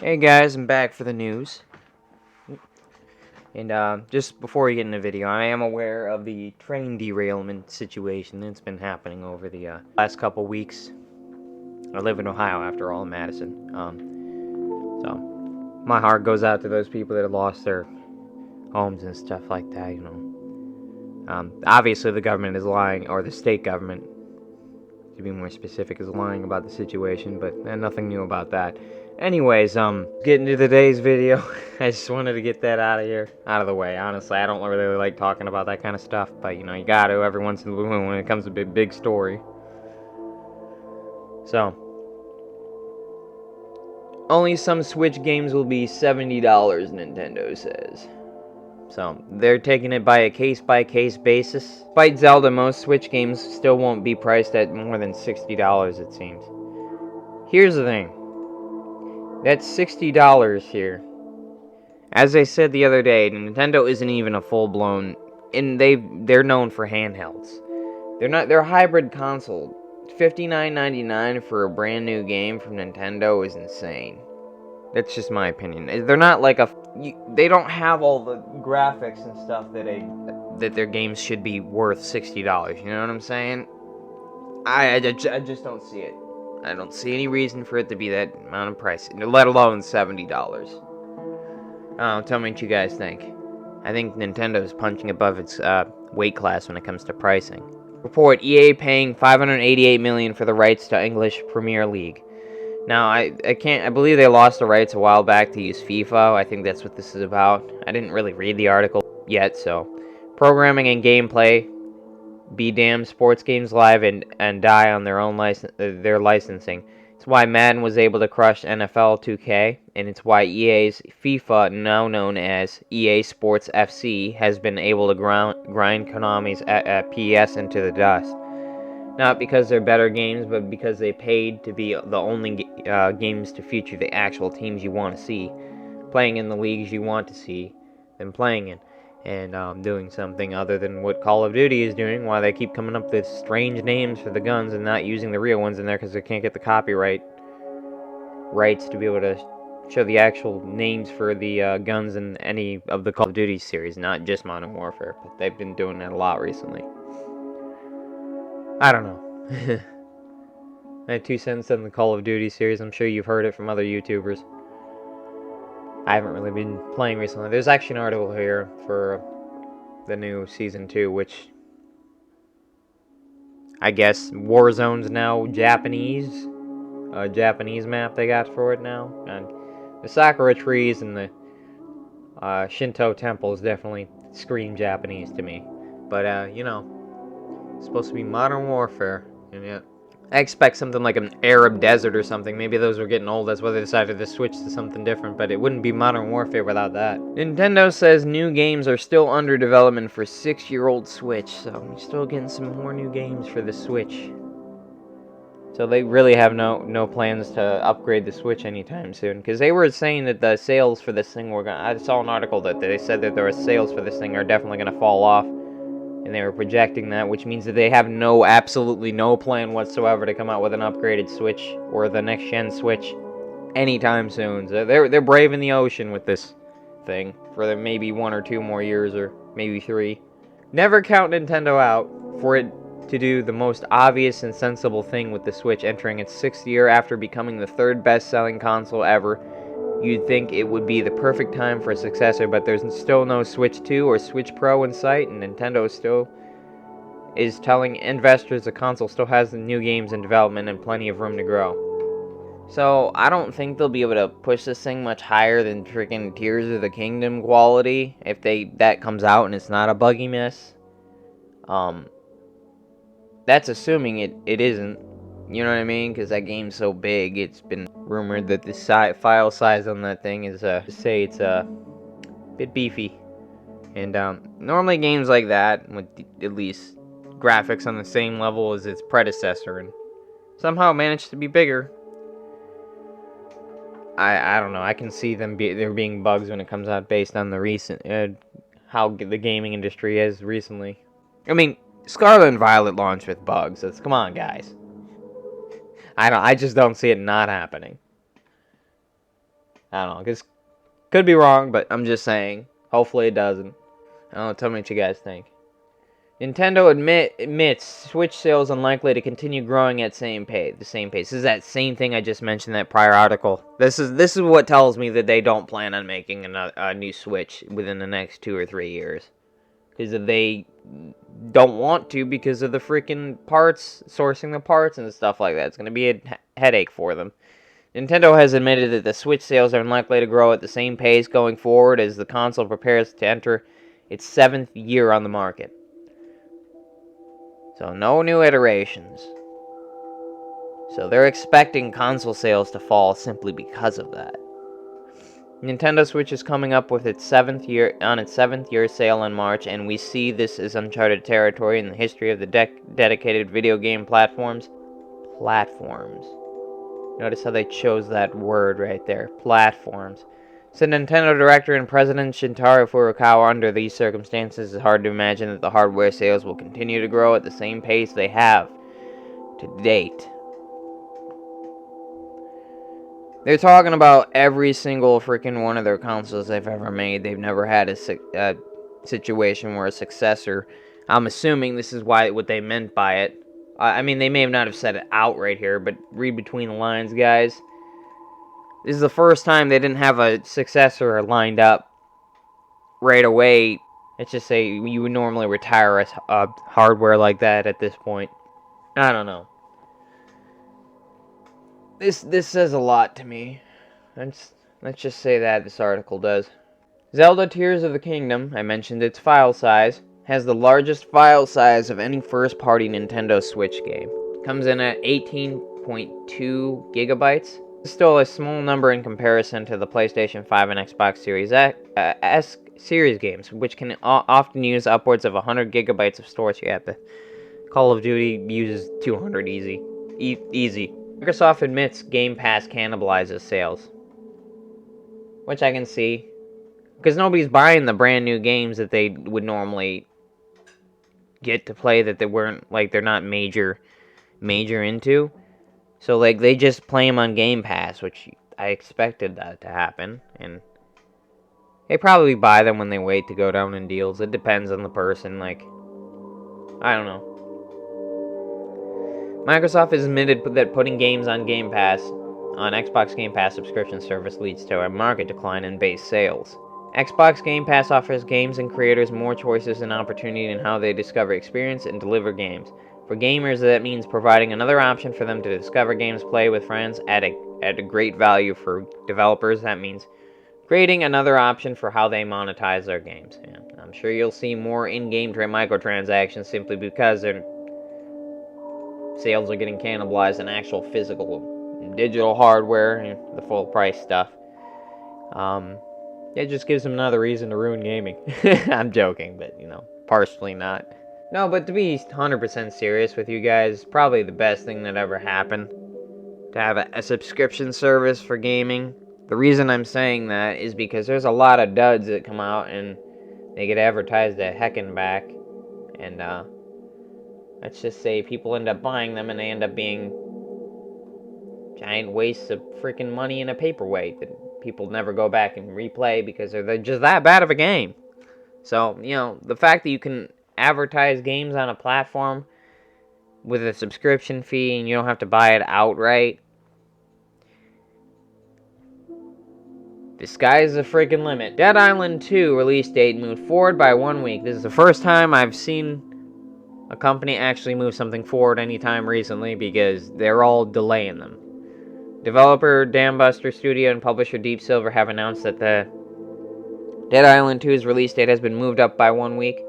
Hey guys, I'm back for the news. And just before we get in the video, I am aware of the train derailment situation that's been happening over the last couple weeks. I live in Ohio, after all, in Madison. So my heart goes out to those people that have lost their homes and stuff like that. Obviously the government is lying, or the state government, to be more specific, is lying about the situation, but nothing new about that. Anyways, getting to today's video, I just wanted to get that out of the way. Honestly, I don't really like talking about that kind of stuff, but you gotta every once in a blue moon when it comes to big story. So, only some Switch games will be $70, Nintendo says. So, they're taking it by a case-by-case basis. Despite Zelda, most Switch games still won't be priced at more than $60, it seems. Here's the thing. That's $60 here. As I said the other day, Nintendo isn't even a full-blown, and they're known for handhelds. They're a hybrid console. $59.99 for a brand new game from Nintendo is insane. That's just my opinion. They're not like they don't have all the graphics and stuff that their games should be worth $60. You know what I'm saying? I just don't see it. I don't see any reason for it to be that amount of price, let alone $70. Tell me what you guys think. I think Nintendo is punching above its weight class when it comes to pricing. Report: EA paying $588 million for the rights to English Premier League. Now, I believe they lost the rights a while back to use FIFA. I think that's what this is about. I didn't really read the article yet, so programming and gameplay be damned, sports games live and die on their own their licensing. It's why Madden was able to crush NFL 2K, and it's why EA's FIFA, now known as EA Sports FC, has been able to grind Konami's PES into the dust. Not because they're better games, but because they paid to be the only games to feature the actual teams you want to see, playing in the leagues you want to see them playing in, and doing something other than what Call of Duty is doing, why they keep coming up with strange names for the guns and not using the real ones in there because they can't get the copyright rights to be able to show the actual names for the guns in any of the Call of Duty series, not just Modern Warfare, but they've been doing that a lot recently. I don't know. I had 2 cents on the Call of Duty series. I'm sure you've heard it from other YouTubers. I haven't really been playing recently. There's actually an article here for the new Season 2, which I guess Warzone's now Japanese. A Japanese map they got for it now. And the Sakura trees and the Shinto temples definitely scream Japanese to me. But, it's supposed to be Modern Warfare, and yet I expect something like an Arab desert or something. Maybe those were getting old, that's why they decided to switch to something different, but it wouldn't be Modern Warfare without that. Nintendo says new games are still under development for 6-year-old Switch, so we're still getting some more new games for the Switch. So they really have no plans to upgrade the Switch anytime soon, because they were saying that the sales for this thing I saw an article that they said that their sales for this thing are definitely going to fall off. And they were projecting that, which means that they have absolutely no plan whatsoever to come out with an upgraded Switch or the next-gen Switch anytime soon. So they're braving the ocean with this thing for maybe 1 or 2 more years, or maybe 3. Never count Nintendo out for it to do the most obvious and sensible thing with the Switch entering its 6th year after becoming the 3rd best-selling console ever. You'd think it would be the perfect time for a successor, but there's still no Switch 2 or Switch Pro in sight, and Nintendo still is telling investors the console still has new games in development and plenty of room to grow. So, I don't think they'll be able to push this thing much higher than freaking Tears of the Kingdom quality if that comes out and it's not a buggy mess. That's assuming it isn't. You know what I mean? Because that game's so big, it's been rumored that the file size on that thing is, say it's a bit beefy. And normally games like that, with at least graphics on the same level as its predecessor, and somehow managed to be bigger. I don't know. I can see there being bugs when it comes out based on the recent how the gaming industry is recently. I mean, Scarlet and Violet launched with bugs. Come on, guys. I just don't see it not happening. I don't know, because could be wrong, but I'm just saying. Hopefully it doesn't. I don't know, tell me what you guys think. Nintendo admits Switch sales unlikely to continue growing at the same pace. This is that same thing I just mentioned in that prior article. This is what tells me that they don't plan on making a new Switch within the next 2 or 3 years. Because if they don't want to, because of the freaking parts, sourcing the parts and stuff like that, it's going to be a headache for them. Nintendo has admitted that the Switch sales are unlikely to grow at the same pace going forward as the console prepares to enter its 7th year on the market. So no new iterations. So they're expecting console sales to fall simply because of that. Nintendo Switch is coming up with its 7th year sale in March, and we see this as uncharted territory in the history of the dedicated video game platforms. Notice how they chose that word right there. Platforms. Said Nintendo Director and President Shintaro Furukawa, under these circumstances, it's hard to imagine that the hardware sales will continue to grow at the same pace they have to date. They're talking about every single freaking one of their consoles they've ever made. They've never had a situation where a successor... I'm assuming this is what they meant by it. I mean, they may have not have said it out right here, but read between the lines, guys. This is the first time they didn't have a successor lined up right away. Let's just say you would normally retire a hardware like that at this point. I don't know. This says a lot to me. Let's just say that this article does. Zelda Tears of the Kingdom, I mentioned its file size, has the largest file size of any first-party Nintendo Switch game. It comes in at 18.2 gigabytes. It's still a small number in comparison to the PlayStation 5 and Xbox Series S series games, which can often use upwards of 100 gigabytes of storage. Yeah, the Call of Duty uses 200 easy. Easy. Microsoft admits Game Pass cannibalizes sales, which I can see, because nobody's buying the brand new games that they would normally get to play, that they weren't, like, they're not major into. So, like, they just play them on Game Pass, which I expected that to happen, and they probably buy them when they wait to go down in deals. It depends on the person, like, I don't know. Microsoft has admitted that putting games on Game Pass, on Xbox Game Pass subscription service, leads to a market decline in base sales. Xbox Game Pass offers games and creators more choices and opportunity in how they discover, experience, and deliver games. For gamers, that means providing another option for them to discover games, play with friends at a great value. For developers, that means creating another option for how they monetize their games. And I'm sure you'll see more in-game microtransactions simply because their sales are getting cannibalized in actual physical digital hardware and the full price stuff. It just gives them another reason to ruin gaming. I'm joking, but, partially not. No, but to be 100% serious with you guys, probably the best thing that ever happened to have a subscription service for gaming. The reason I'm saying that is because there's a lot of duds that come out and they get advertised a heckin' back, and let's just say people end up buying them and they end up being giant wastes of freaking money in a paperweight that people never go back and replay because they're just that bad of a game. So, the fact that you can advertise games on a platform with a subscription fee and you don't have to buy it outright, the sky's the freaking limit. Dead Island 2 release date moved forward by 1 week. This is the first time I've seen a company actually move something forward anytime recently, because they're all delaying them. Developer Dambuster Studio and publisher Deep Silver have announced that the Dead Island 2's release date has been moved up by 1 week,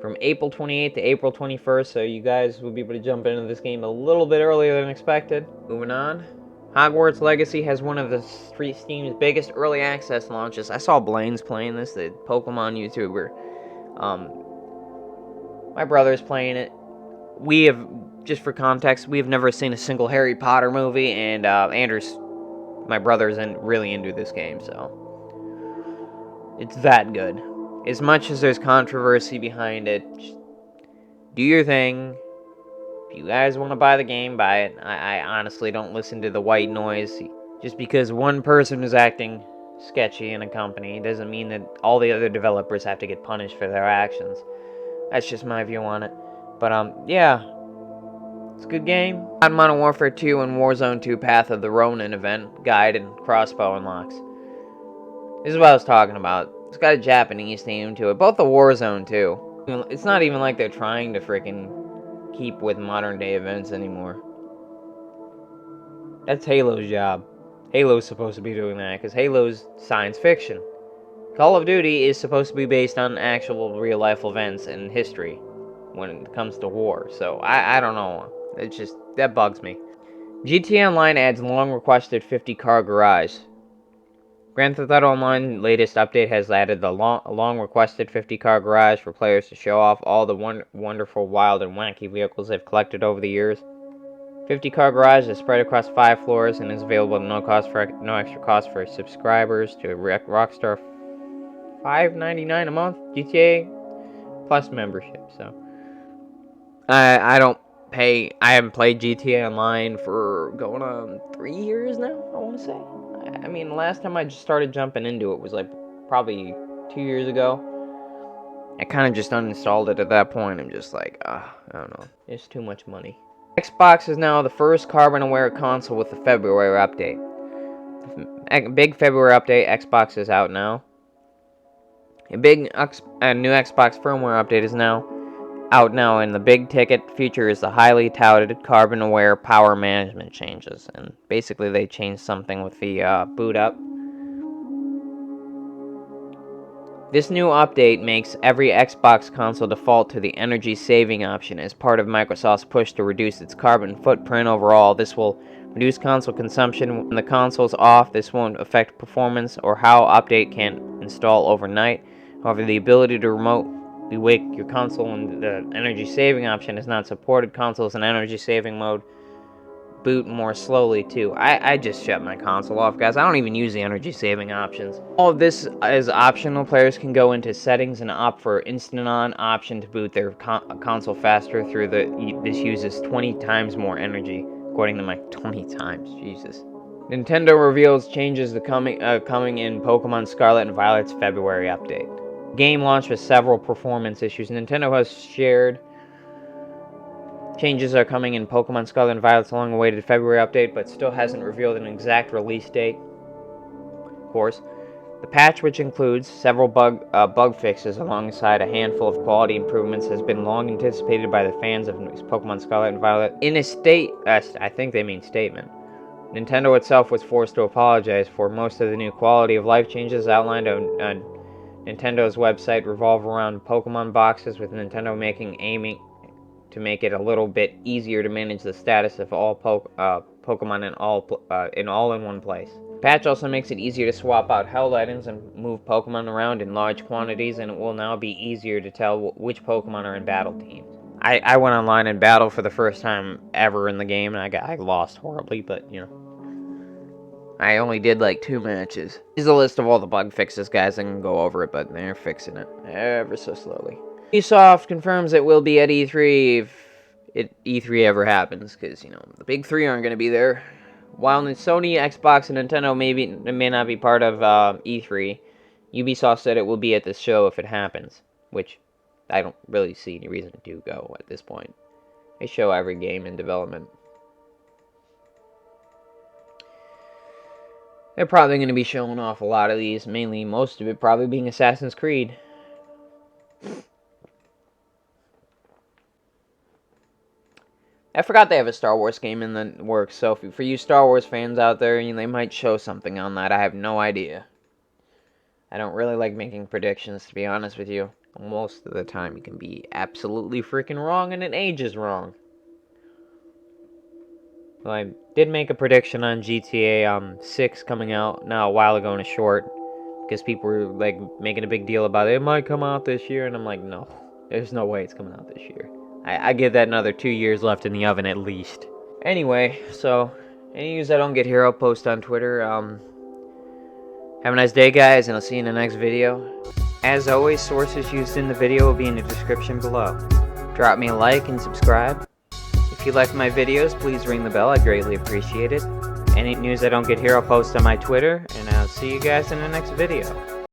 from April 28th to April 21st, so you guys will be able to jump into this game a little bit earlier than expected. Moving on. Hogwarts Legacy has one of the Steam's biggest early access launches. I saw Blaine's playing this, the Pokemon YouTuber. My brother's playing it. We have, just for context, we have never seen a single Harry Potter movie, and Anders, my brother's really into this game, so it's that good. As much as there's controversy behind it, just do your thing. If you guys want to buy the game, buy it. I honestly don't listen to the white noise. Just because one person is acting sketchy in a company, it doesn't mean that all the other developers have to get punished for their actions. That's just my view on it. But, yeah. It's a good game. Got Modern Warfare 2 and Warzone 2 Path of the Ronin event, guide, and crossbow unlocks. This is what I was talking about. It's got a Japanese theme to it. Both the Warzone too. It's not even like they're trying to freaking keep with modern day events anymore. That's Halo's job. Halo's supposed to be doing that, because Halo's science fiction. Call of Duty is supposed to be based on actual real life events and history when it comes to war. So, I don't know. It's just, that bugs me. GTA Online adds long requested 50-car garage. Grand Theft Auto Online latest update has added the long requested 50-car garage for players to show off all the wonderful, wild, and wacky vehicles they've collected over the years. 50-car garage is spread across 5 floors and is available at no extra cost for subscribers to Rockstar. $5.99 a month GTA Plus membership. So I don't pay. I haven't played GTA Online for going on 3 years now, I want to say. I mean, the last time I just started jumping into it was like probably 2 years ago. I kind of just uninstalled it at that point. I'm just like, I don't know. It's too much money. Xbox is now the first carbon-aware console with the February update. Big February update. Xbox is out now. A new Xbox firmware update is now out now, and the big ticket feature is the highly touted carbon-aware power management changes. And basically, they changed something with the boot up. This new update makes every Xbox console default to the energy saving option as part of Microsoft's push to reduce its carbon footprint overall. This will reduce console consumption when the console's off. This won't affect performance or how update can install overnight. However, the ability to remotely wake your console when the energy saving option is not supported. Consoles in energy saving mode boot more slowly too. I just shut my console off, guys. I don't even use the energy saving options. All of this is optional. Players can go into settings and opt for instant on option to boot their console faster through this uses 20 times more energy, according to my 20 times. Jesus. Nintendo reveals changes coming in Pokemon Scarlet and Violet's February update. Game launched with several performance issues. Nintendo has shared changes are coming in Pokemon Scarlet and Violet's long-awaited February update, but still hasn't revealed an exact release date. Of course, the patch, which includes several bug fixes alongside a handful of quality improvements, has been long anticipated by the fans of Pokemon Scarlet and Violet. In a I think they mean statement, Nintendo itself was forced to apologize for most of the new quality of life changes outlined on Nintendo's website revolve around Pokemon boxes, with Nintendo aiming to make it a little bit easier to manage the status of all Pokemon in one place. The patch also makes it easier to swap out held items and move Pokemon around in large quantities, and it will now be easier to tell which Pokemon are in battle teams. I went online in battle for the first time ever in the game, and I lost horribly, but, you know. I only did like 2 matches. Here's a list of all the bug fixes, guys. I can go over it, but they're fixing it ever so slowly. Ubisoft confirms it will be at E3 if E3 ever happens, because, you know, the big 3 aren't going to be there. While Sony, Xbox, and Nintendo may not be part of E3, Ubisoft said it will be at this show if it happens, which I don't really see any reason to go at this point. They show every game in development. They're probably going to be showing off a lot of these, mainly most of it probably being Assassin's Creed. I forgot they have a Star Wars game in the works, so for you Star Wars fans out there, they might show something on that. I have no idea. I don't really like making predictions, to be honest with you. Most of the time you can be absolutely freaking wrong, and it ages wrong. Well, I did make a prediction on GTA 6 coming out now a while ago in a short, because people were like making a big deal about it. It might come out this year, and I'm like, no, there's no way it's coming out this year. I give that another 2 years left in the oven at least. Anyway, so any news I don't get here, I'll post on Twitter. Have a nice day, guys, and I'll see you in the next video. As always, sources used in the video will be in the description below. Drop me a like and subscribe. If you like my videos, please ring the bell. I greatly appreciate it. Any news I don't get here, I'll post on my Twitter. And as see you guys in the next video.